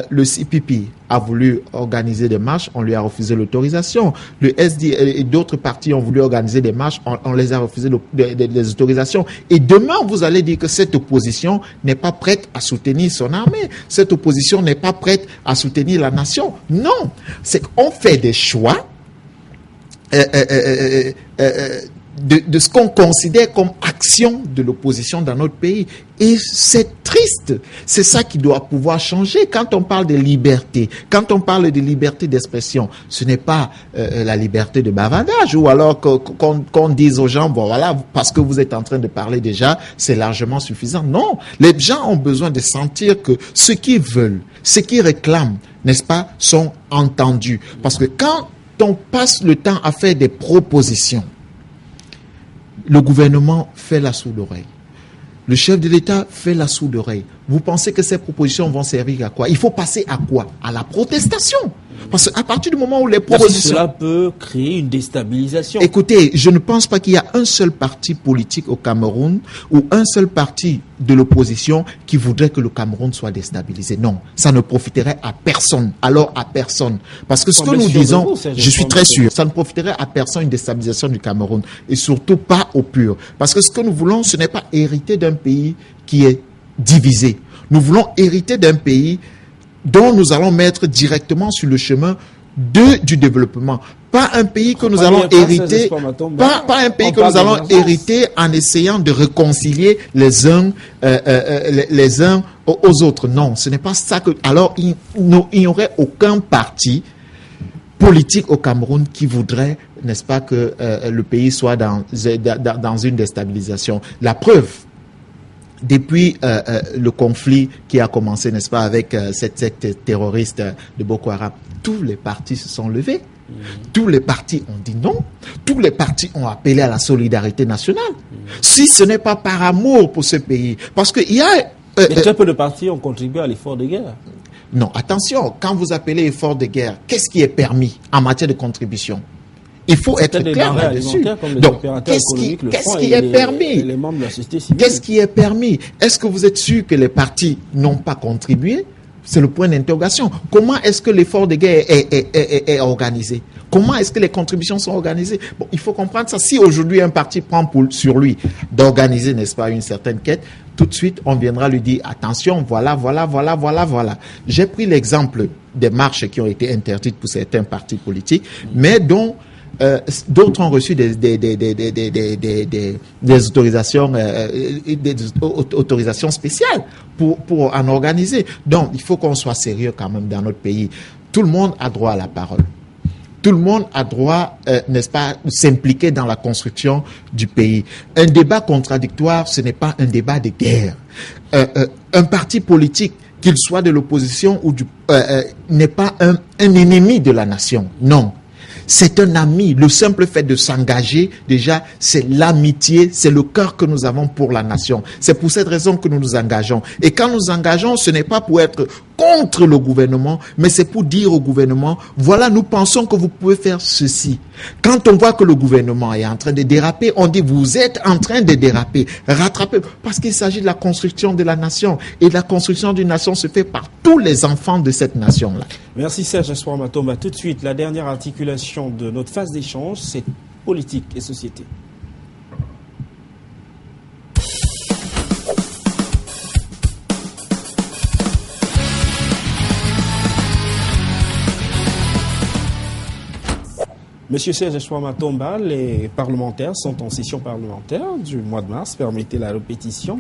le CPP a voulu organiser des marches, on lui a refusé l'autorisation. Le SD et d'autres partis ont voulu organiser des marches, on les a refusé les autorisations. Et demain, vous allez dire que cette opposition n'est pas prête à soutenir son armée. Cette opposition n'est pas prête à soutenir la nation. Non, c'est qu'on fait des choix de ce qu'on considère comme action de l'opposition dans notre pays. Et c'est triste. C'est ça qui doit pouvoir changer. Quand on parle de liberté, quand on parle de liberté d'expression, ce n'est pas la liberté de bavardage, ou alors qu'on dise aux gens, bon voilà, parce que vous êtes en train de parler déjà, c'est largement suffisant. Non, les gens ont besoin de sentir que ce qu'ils veulent, ce qu'ils réclament, n'est-ce pas, sont entendus. Parce que quand on passe le temps à faire des propositions, le gouvernement fait la sourde oreille. Le chef de l'État fait la sourde oreille. Vous pensez que ces propositions vont servir à quoi? Il faut passer à quoi? À la protestation. Parce qu'à partir du moment où les propositions... Cela peut créer une déstabilisation. Écoutez, je ne pense pas qu'il y a un seul parti politique au Cameroun ou un seul parti de l'opposition qui voudrait que le Cameroun soit déstabilisé. Non, ça ne profiterait à personne. Alors à personne. Parce que ce que nous disons, je suis très sûr, ça ne profiterait à personne une déstabilisation du Cameroun. Et surtout pas au pur. Parce que ce que nous voulons, ce n'est pas hériter d'un pays qui est divisé. Nous voulons hériter d'un pays dont nous allons mettre directement sur le chemin du développement. Pas un pays que nous allons hériter, pas un pays que nous allons hériter en essayant de réconcilier les uns aux autres. Non, ce n'est pas ça que... Alors, il n'y aurait aucun parti politique au Cameroun qui voudrait, n'est-ce pas, que le pays soit dans une déstabilisation. La preuve, depuis le conflit qui a commencé, n'est-ce pas, avec cette secte terroriste de Boko Haram, tous les partis se sont levés. Tous les partis ont dit non. Tous les partis ont appelé à la solidarité nationale. Si ce n'est pas par amour pour ce pays, parce qu'il y a... Mais très peu de partis ont contribué à l'effort de guerre. Non, attention, quand vous appelez effort de guerre, qu'est-ce qui est permis en matière de contribution? Il faut être clair là-dessus. Donc, qu'est-ce qui est permis? Qu'est-ce qui est permis? Est-ce que vous êtes sûr que les partis n'ont pas contribué? C'est le point d'interrogation. Comment est-ce que l'effort de guerre est organisé? Comment est-ce que les contributions sont organisées? Bon, il faut comprendre ça. Si aujourd'hui un parti prend sur lui d'organiser, n'est-ce pas, une certaine quête, tout de suite, on viendra lui dire, attention, voilà. J'ai pris l'exemple des marches qui ont été interdites pour certains partis politiques, mais dont d'autres ont reçu des autorisations spéciales pour en organiser. Donc, il faut qu'on soit sérieux quand même dans notre pays. Tout le monde a droit à la parole. Tout le monde a droit, n'est-ce pas, s'impliquer dans la construction du pays. Un débat contradictoire, ce n'est pas un débat de guerre. Un parti politique, qu'il soit de l'opposition ou n'est pas un ennemi de la nation. Non. C'est un ami. Le simple fait de s'engager, déjà, c'est l'amitié, c'est le cœur que nous avons pour la nation. C'est pour cette raison que nous nous engageons. Et quand nous engageons, ce n'est pas pour être contre le gouvernement, mais c'est pour dire au gouvernement, voilà, nous pensons que vous pouvez faire ceci. Quand on voit que le gouvernement est en train de déraper, on dit, vous êtes en train de déraper, rattrapez, parce qu'il s'agit de la construction de la nation. Et la construction d'une nation se fait par tous les enfants de cette nation-là. Merci Serge Espoir Matomba. Tout de suite, la dernière articulation de notre phase d'échange, c'est politique et société. Monsieur Serge Espoir Matomba, les parlementaires sont en session parlementaire du mois de mars. Permettez la répétition.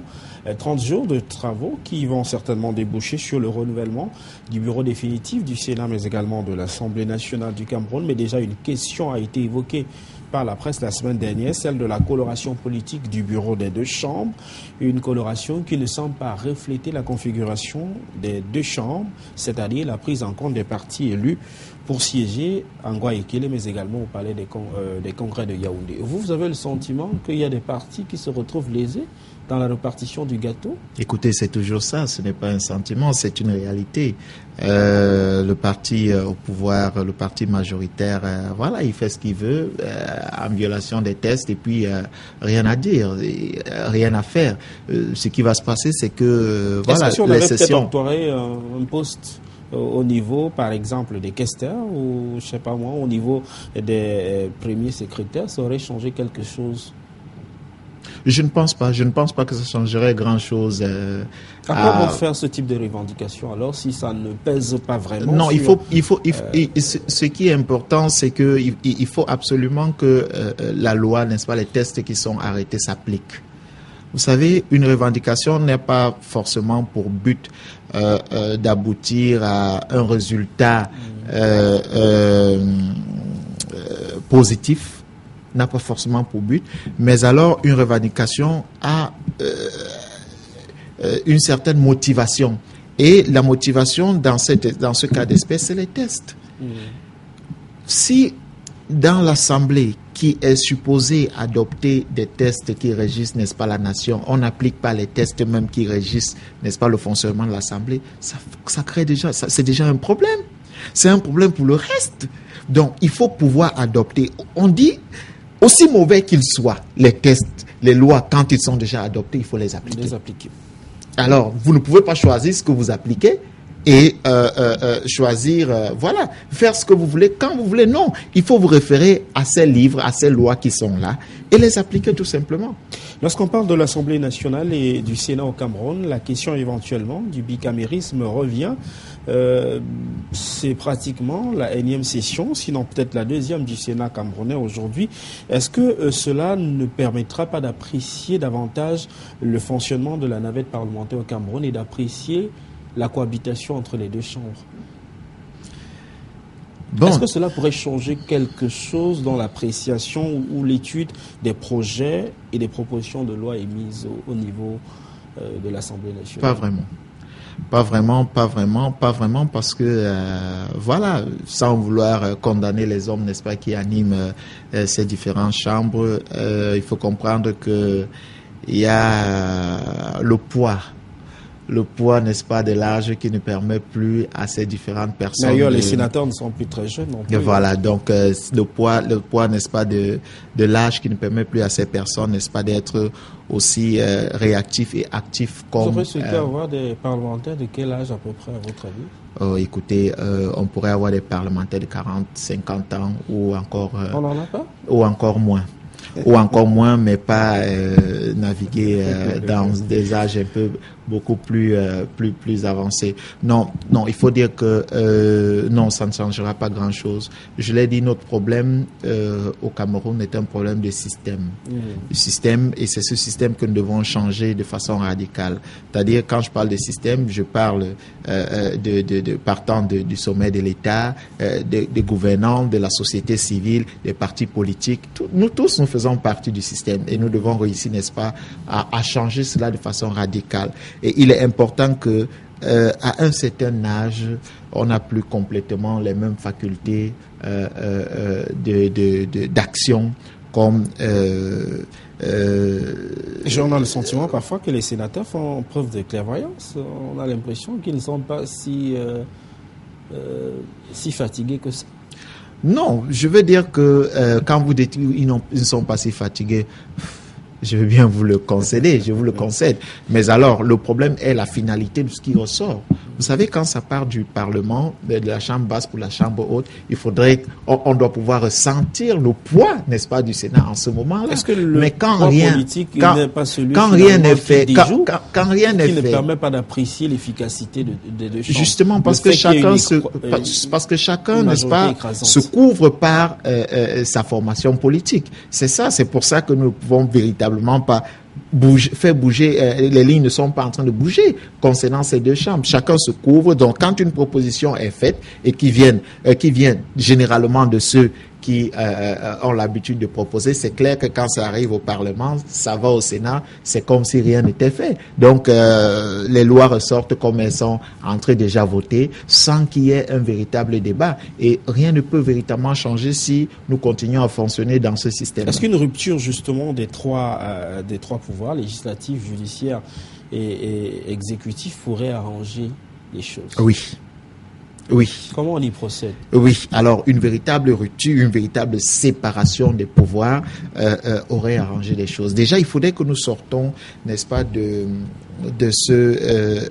30 jours de travaux qui vont certainement déboucher sur le renouvellement du bureau définitif du Sénat, mais également de l'Assemblée nationale du Cameroun. Mais déjà, une question a été évoquée par la presse la semaine dernière, celle de la coloration politique du bureau des deux chambres. Une coloration qui ne semble pas refléter la configuration des deux chambres, c'est-à-dire la prise en compte des partis élus pour siéger en Guayaquil, mais également au palais des congrès de Yaoundé. Vous avez le sentiment qu'il y a des partis qui se retrouvent lésés dans la répartition du gâteau? Écoutez, c'est toujours ça, ce n'est pas un sentiment, c'est une réalité. Le parti au pouvoir, le parti majoritaire, voilà, il fait ce qu'il veut, en violation des tests, et puis rien à dire, rien à faire. Ce qui va se passer, c'est que voilà, est-ce que si on avait peut-être octroyé un poste au niveau, par exemple, des questeurs ou, je sais pas moi, au niveau des premiers secrétaires, ça aurait changé quelque chose? Je ne pense pas que ça changerait grand-chose. Comment faire ce type de revendication alors si ça ne pèse pas vraiment? Non, ce qui est important, c'est que il faut absolument que la loi, n'est-ce pas, les tests qui sont arrêtés s'appliquent. Vous savez, une revendication n'est pas forcément pour but d'aboutir à un résultat positif, n'a pas forcément pour but, mais alors une revendication a une certaine motivation. Et la motivation dans ce cas d'espèce, c'est les tests. Si dans l'Assemblée qui est supposée adopter des tests qui régissent, n'est-ce pas, la nation, on n'applique pas les tests même qui régissent, n'est-ce pas, le fonctionnement de l'Assemblée, ça crée déjà, c'est déjà un problème. C'est un problème pour le reste. Donc, il faut pouvoir adopter. On dit, aussi mauvais qu'ils soient, les tests, les lois, quand ils sont déjà adoptés, il faut les appliquer. Alors, vous ne pouvez pas choisir ce que vous appliquez et choisir, voilà, faire ce que vous voulez quand vous voulez. Non, il faut vous référer à ces livres, à ces lois qui sont là et les appliquer tout simplement. Lorsqu'on parle de l'Assemblée nationale et du Sénat au Cameroun, la question éventuellement du bicamérisme revient. C'est pratiquement la énième session, sinon peut-être la deuxième du Sénat camerounais aujourd'hui. Est-ce que cela ne permettra pas d'apprécier davantage le fonctionnement de la navette parlementaire au Cameroun et d'apprécier la cohabitation entre les deux chambres? Bon. Est-ce que cela pourrait changer quelque chose dans l'appréciation ou l'étude des projets et des propositions de loi émises au niveau de l'Assemblée nationale? Pas vraiment, parce que, voilà, sans vouloir condamner les hommes, n'est-ce pas, qui animent ces différentes chambres, il faut comprendre que il y a le poids le poids, n'est-ce pas, de l'âge qui ne permet plus à ces différentes personnes. D'ailleurs, les sénateurs ne sont plus très jeunes non plus. Voilà, donc le poids, n'est-ce pas, de l'âge qui ne permet plus à ces personnes, n'est-ce pas, d'être aussi réactifs et actifs comme... Vous aurez souhaité avoir des parlementaires de quel âge à peu près, à votre avis? Écoutez, on pourrait avoir des parlementaires de 40, 50 ans ou encore... on n'en a pas? Ou encore moins. Ou encore moins, mais pas naviguer dans des âges un peu beaucoup plus avancés. Non, il faut dire que non, ça ne changera pas grand-chose. Je l'ai dit, notre problème au Cameroun est un problème de système. Le système, et c'est ce système que nous devons changer de façon radicale. C'est-à-dire, quand je parle de système, je parle partant du sommet de l'État, des gouvernants, de la société civile, des partis politiques. Nous tous, nous faisons partie du système et nous devons réussir, n'est-ce pas, à changer cela de façon radicale. Et il est important que à un certain âge, on n'a plus complètement les mêmes facultés d'action comme... J'en ai le sentiment parfois que les sénateurs font preuve de clairvoyance. On a l'impression qu'ils ne sont pas si fatigués que ça. Non, je veux dire que quand vous dites qu'ils ne sont pas si fatigués, je veux bien vous le concéder, je vous le concède. Mais alors, le problème est la finalité de ce qui ressort. Vous savez, quand ça part du Parlement, de la Chambre basse pour la Chambre haute, il faudrait, on doit pouvoir ressentir le poids, n'est-ce pas, du Sénat en ce moment-là. Est-ce que le poids politique n'est pas celui quand rien n'est fait, quand rien n'est fait, qui ne permet pas d'apprécier l'efficacité de chambres. Justement, parce que chacun n'est-ce pas, se couvre par sa formation politique. C'est ça, c'est pour ça que nous ne pouvons véritablement pas faire bouger, les lignes ne sont pas en train de bouger concernant ces deux chambres. Chacun se couvre. Donc, quand une proposition est faite et qui vient généralement de ceux qui ont l'habitude de proposer, c'est clair que quand ça arrive au Parlement, ça va au Sénat, c'est comme si rien n'était fait. Donc, les lois ressortent comme elles sont entrées déjà votées, sans qu'il y ait un véritable débat. Et rien ne peut véritablement changer si nous continuons à fonctionner dans ce système. Est-ce qu'une rupture, justement, des trois pouvoirs, législatif, judiciaire et exécutif, pourrait arranger les choses? Oui. Comment on y procède? Oui. Alors, une véritable rupture, une véritable séparation des pouvoirs aurait arrangé les choses. Déjà, il faudrait que nous sortons, n'est-ce pas, de ce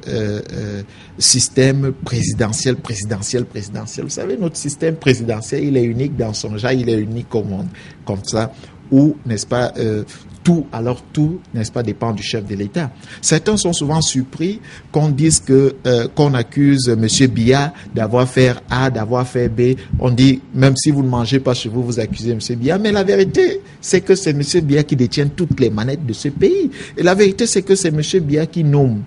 système présidentiel. Vous savez, notre système présidentiel, il est unique dans son genre, il est unique au monde. Comme ça, où, n'est-ce pas, tout, n'est-ce pas, dépend du chef de l'État. Certains sont souvent surpris qu'on dise qu'on accuse M. Biya d'avoir fait A, d'avoir fait B. On dit, même si vous ne mangez pas chez vous, vous accusez M. Biya. Mais la vérité, c'est que c'est M. Biya qui détient toutes les manettes de ce pays. Et la vérité, c'est que c'est M. Biya qui nomme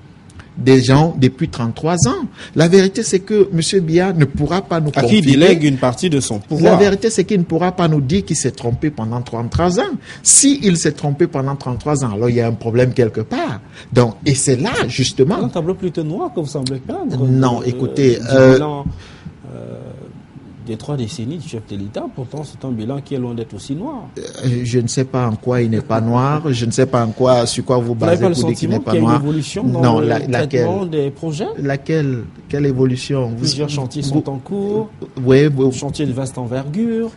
des gens depuis 33 ans. La vérité, c'est que M. Biya ne pourra pas nous confier. À qui délègue une partie de son pouvoir. La vérité, c'est qu'il ne pourra pas nous dire qu'il s'est trompé pendant 33 ans. S'il s'est trompé pendant 33 ans, alors il y a un problème quelque part. Donc, et c'est là, justement... C'est un tableau plutôt noir que vous semblez peindre. Non, écoutez... des 3 décennies du chef de l'État, pourtant c'est un bilan qui est loin d'être aussi noir. Je ne sais pas en quoi il n'est pas noir, je ne sais pas sur quoi vous basez pour dire qu'il n'est pas noir. Vous n'avez pas le sentiment qu'il y a une évolution dans le traitement des projets? Quelle évolution? Plusieurs chantiers sont en cours, chantiers de vaste envergure.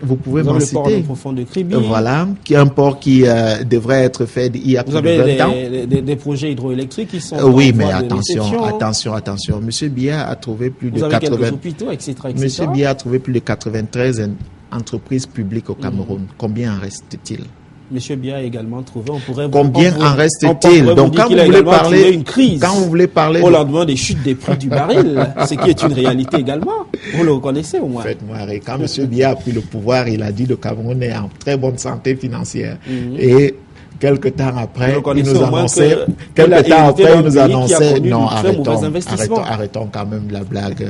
Vous pouvez m'en citer. Le port de profond de Kribi. Voilà, qui est un port qui devrait être fait il y a plus de 20 ans. Vous avez des projets hydroélectriques qui sont... oui, mais attention. Monsieur Biya a trouvé plus de 80... quelques hôpitaux, etc. Monsieur Biya a trouvé plus de 93 entreprises publiques au Cameroun. Combien en reste-t-il? Monsieur Biya a également trouvé, combien en reste-t-il? Donc quand vous voulez parler une crise au lendemain des chutes des prix du baril, ce qui est une réalité également. Vous le reconnaissez au moins. Faites-moi rire. Quand monsieur Biya a pris le pouvoir, il a dit le Cameroun est en très bonne santé financière. Et quelque temps après, il nous annonçait, non, arrêtons quand même la blague,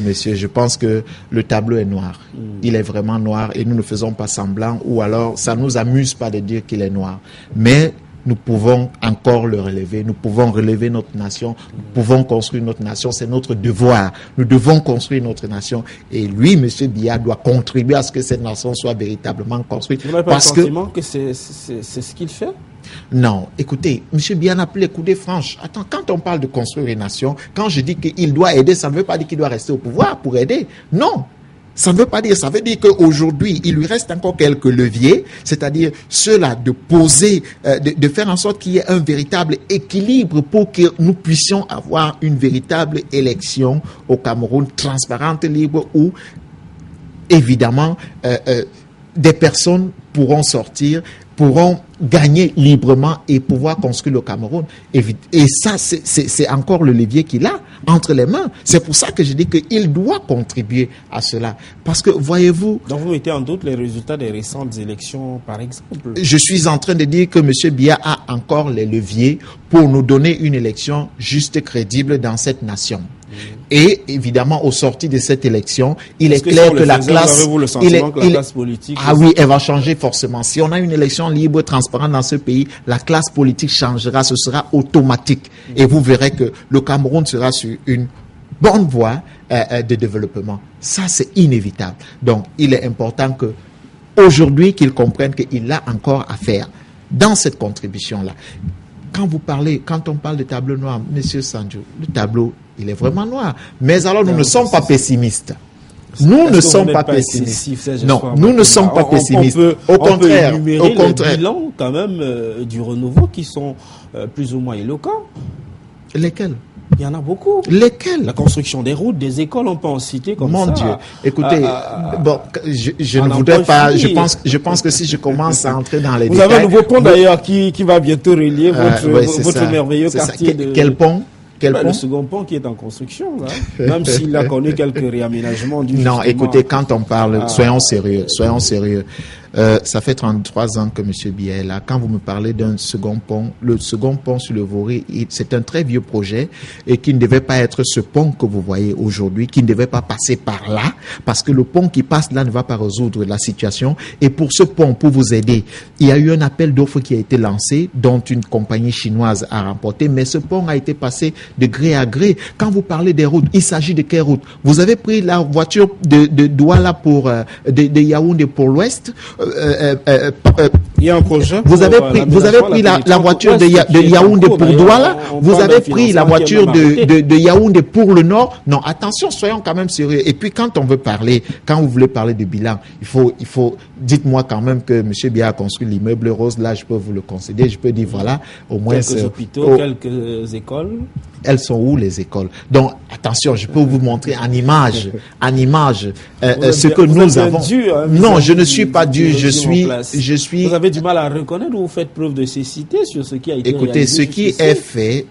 monsieur. Je pense que le tableau est noir. Il est vraiment noir et nous ne faisons pas semblant, ou alors ça nous amuse pas de dire qu'il est noir. Mais nous pouvons encore le relever, nous pouvons relever notre nation, nous pouvons construire notre nation, c'est notre devoir. Nous devons construire notre nation et lui, M. Biya, doit contribuer à ce que cette nation soit véritablement construite. Vous n'avez pas le sentiment que c'est ce qu'il fait? Non, écoutez, M. Biya n'a plus les coudées franches. Attends, quand on parle de construire une nation, quand je dis qu'il doit aider, ça ne veut pas dire qu'il doit rester au pouvoir pour aider. Non. Ça ne veut pas dire, ça veut dire qu'aujourd'hui, il lui reste encore quelques leviers, c'est-à-dire ceux-là de poser, de faire en sorte qu'il y ait un véritable équilibre pour que nous puissions avoir une véritable élection au Cameroun, transparente, libre, où, évidemment, des personnes pourront sortir, pourront gagner librement et pouvoir construire le Cameroun. Et ça, c'est encore le levier qu'il a entre les mains. C'est pour ça que je dis qu'il doit contribuer à cela. Parce que, voyez-vous... Donc vous mettez en doute les résultats des récentes élections, par exemple? Je suis en train de dire que M. Biya a encore les leviers pour nous donner une élection juste, crédible dans cette nation. Et évidemment, au sorti de cette élection, il est clair que la classe... Avez-vous le sentiment que la classe politique... Ah oui, elle va changer forcément. Si on a une élection libre, transparente dans ce pays, la classe politique changera, ce sera automatique. Et vous verrez que le Cameroun sera sur une bonne voie de développement. Ça, c'est inévitable. Donc, il est important que aujourd'hui qu'il comprenne qu'il a encore à faire dans cette contribution-là. Quand on parle de tableau noir, Monsieur Sanjo, le tableau, il est vraiment noir. Mais alors, nous ne sommes pas pessimistes. Nous ne sommes pas pessimistes. Non, nous ne sommes pas pessimistes. Au contraire, les bilans quand même du renouveau qui sont plus ou moins éloquents. Lesquels? Il y en a beaucoup. Lesquels? La construction des routes, des écoles, on peut en citer comme ça. Mon Dieu. Écoutez, bon, je ne voudrais pas, je pense que si je commence à entrer dans les détails... Vous avez un nouveau pont d'ailleurs qui va bientôt relier votre merveilleux quartier de... Quel pont? Le second pont qui est en construction, là, même s'il a connu quelques réaménagements. Non, écoutez, quand on parle, soyons sérieux. Ça fait 33 ans que M. Biya est là. Quand vous me parlez d'un second pont, le second pont sur le Voré, c'est un très vieux projet et qui ne devait pas être ce pont que vous voyez aujourd'hui, qui ne devait pas passer par là, parce que le pont qui passe là ne va pas résoudre la situation. Et pour ce pont, pour vous aider, il y a eu un appel d'offres qui a été lancé, dont une compagnie chinoise a remporté, mais ce pont a été passé de gré à gré. Quand vous parlez des routes, il s'agit de quelle route? Vous avez pris la voiture de Douala pour de Yaoundé pour l'ouest. Il y a un projet. Vous avez pris la voiture de Yaoundé pour Douala. Vous avez pris la voiture de Yaoundé pour le nord. Non, attention, soyons quand même sérieux. Et puis quand vous voulez parler de bilan, il faut, dites-moi quand même que M. Biya a construit l'immeuble rose. Là, je peux vous le concéder. Je peux dire voilà, au moins quelques hôpitaux, quelques écoles. Elles sont où les écoles? Donc attention, je peux vous montrer en image, ce que nous avons. Non, je ne suis pas dû. Je suis. Vous avez du mal à reconnaître ou vous faites preuve de cécité sur ce qui a été réalisé? Écoutez, ce qui est fait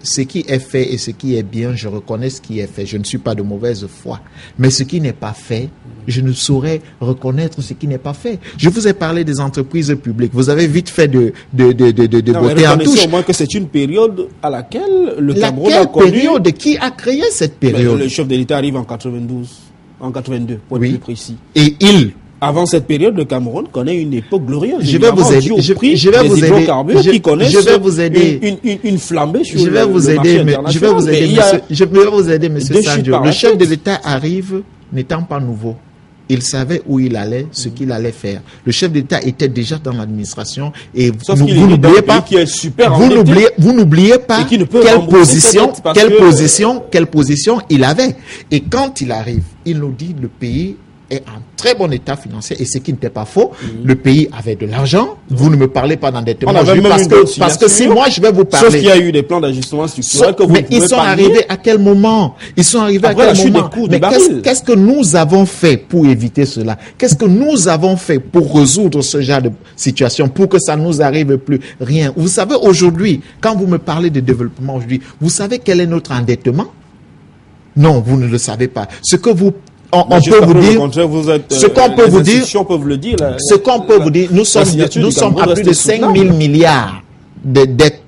et ce qui est bien, je reconnais ce qui est fait. Je ne suis pas de mauvaise foi. Mais ce qui n'est pas fait, je ne saurais reconnaître ce qui n'est pas fait. Je vous ai parlé des entreprises publiques. Vous avez vite fait de beauté en touche. Au moins que c'est une période à laquelle le Cameroun a connu. Période? Qui a créé cette période? Le chef de l'État arrive en 82, pour être plus précis. Et avant cette période, le Cameroun connaît une époque glorieuse. Je vais vous aider. Je vais vous aider. Une flambée sur Je vais vous aider, monsieur Sanjo. Le chef de l'État arrive n'étant pas nouveau. Il savait où il allait, ce qu'il allait faire. Le chef d'État était déjà dans l'administration et vous n'oubliez pas, vous n'oubliez pas quelle position il avait. Et quand il arrive, il nous dit le pays est en très bon état financier et ce qui n'était pas faux. Le pays avait de l'argent. Vous ne me parlez pas d'endettement parce que si moi je vais vous parler. Sauf qu'il y a eu des plans d'ajustement structurel que vous mais ils sont arrivés à quel moment? Ils sont arrivés à quel moment? Mais qu'est-ce que nous avons fait pour éviter cela? Qu'est-ce que nous avons fait pour résoudre ce genre de situation, pour que ça nous arrive plus? Rien. Vous savez, aujourd'hui, quand vous me parlez de développement aujourd'hui, vous savez quel est notre endettement? Non, vous ne le savez pas. Ce que vous on peut vous dire, ce qu'on peut vous dire, ce qu'on peut vous dire, nous sommes à plus de 5 000 milliards de dettes.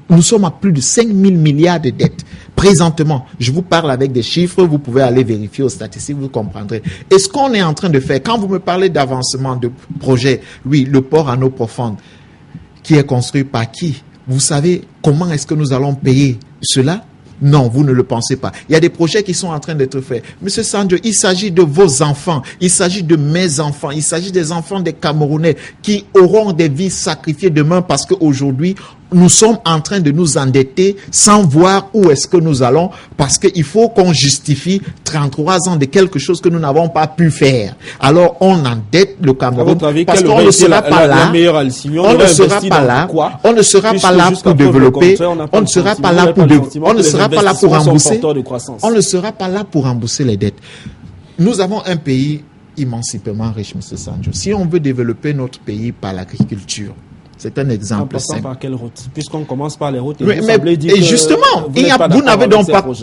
Nous sommes à plus de 5 000 milliards de dettes. Présentement, je vous parle avec des chiffres, vous pouvez aller vérifier aux statistiques, vous comprendrez. Et ce qu'on est en train de faire, quand vous me parlez d'avancement de projet, oui, le port à eau profonde, qui est construit par qui? Vous savez comment est-ce que nous allons payer cela? Non, vous ne le pensez pas. Il y a des projets qui sont en train d'être faits. Monsieur Sanjo, il s'agit de vos enfants, il s'agit de mes enfants, il s'agit des enfants des Camerounais qui auront des vies sacrifiées demain parce qu'aujourd'hui, nous sommes en train de nous endetter sans voir où est-ce que nous allons parce qu'il faut qu'on justifie 33 ans de quelque chose que nous n'avons pas pu faire. Alors, on endette le Cameroun parce qu'on ne sera pas là. On ne sera pas là. On ne sera pas là pour développer. On ne sera pas là pour on ne sera pas là pour rembourser. On ne sera pas là pour rembourser les dettes. Nous avons un pays immensément riche, M. Sanjo. Si on veut développer notre pays par l'agriculture, c'est un exemple simple. Par quelle route? Puisqu'on commence par les routes. Et justement,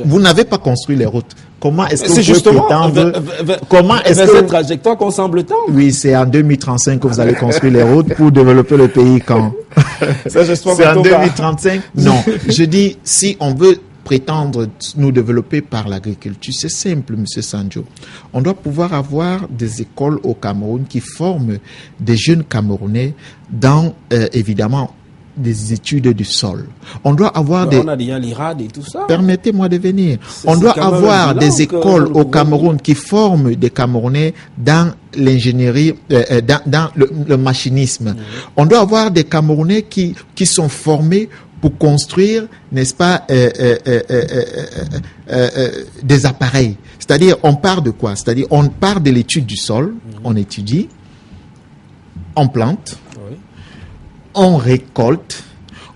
vous n'avez pas construit les routes. Comment est-ce que vous pouvez prétendre? Comment est-ce que cette trajectoire qu'on semble tendre? Oui, c'est en 2035 que vous allez construire les routes pour développer le pays quand? C'est en 2035? Non. Je dis, si on veut prétendre nous développer par l'agriculture, c'est simple, M. Sanjo. On doit pouvoir avoir des écoles au Cameroun qui forment des jeunes Camerounais dans, évidemment, des études du sol. On doit avoir On a déjà l'IRAD et tout ça. Permettez-moi de venir. On doit avoir des écoles au Cameroun qui forment des Camerounais dans l'ingénierie, dans le machinisme. On doit avoir des Camerounais qui sont formés pour construire, n'est-ce pas, des appareils. C'est-à-dire, on part de quoi? C'est-à-dire, on part de l'étude du sol, on étudie, on plante, on récolte,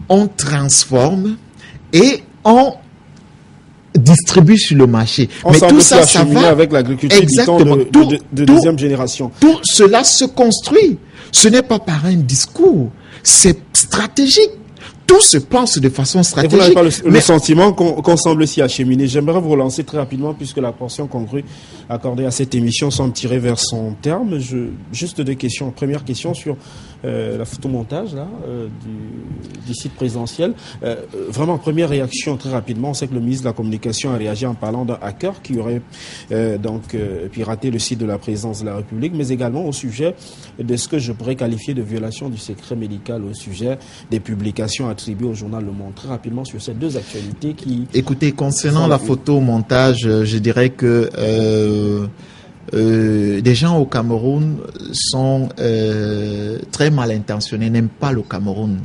on transforme et on distribue sur le marché. Mais tout ça, ça va avec l'agriculture de deuxième génération. Tout cela se construit. Ce n'est pas par un discours, c'est stratégique. Tout se pense de façon stratégique. Et vous n'avez pas le sentiment qu'on semble s'y acheminer. J'aimerais vous relancer très rapidement puisque la portion congrue accordée à cette émission semble tirer vers son terme. Juste deux questions. Première question sur la photomontage là, du site présidentiel. Vraiment, première réaction très rapidement. On sait que le ministre de la Communication a réagi en parlant d'un hacker qui aurait piraté le site de la présidence de la République, mais également au sujet de ce que je pourrais qualifier de violation du secret médical au sujet des publications attribué au journal Le Monde. Très rapidement sur ces deux actualités qui... Écoutez, concernant la photomontage, je dirais que des gens au Cameroun sont très mal intentionnés, n'aiment pas le Cameroun.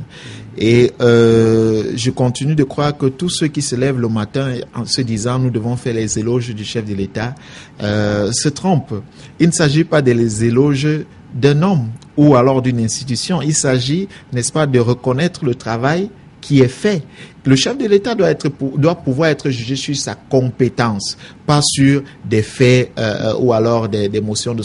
Et je continue de croire que tous ceux qui se lèvent le matin en se disant nous devons faire les éloges du chef de l'État se trompent. Il ne s'agit pas des éloges d'un homme ou alors d'une institution. Il s'agit, n'est-ce pas, de reconnaître le travail qui est fait. Le chef de l'État doit pouvoir être jugé sur sa compétence, pas sur des faits ou alors des motions de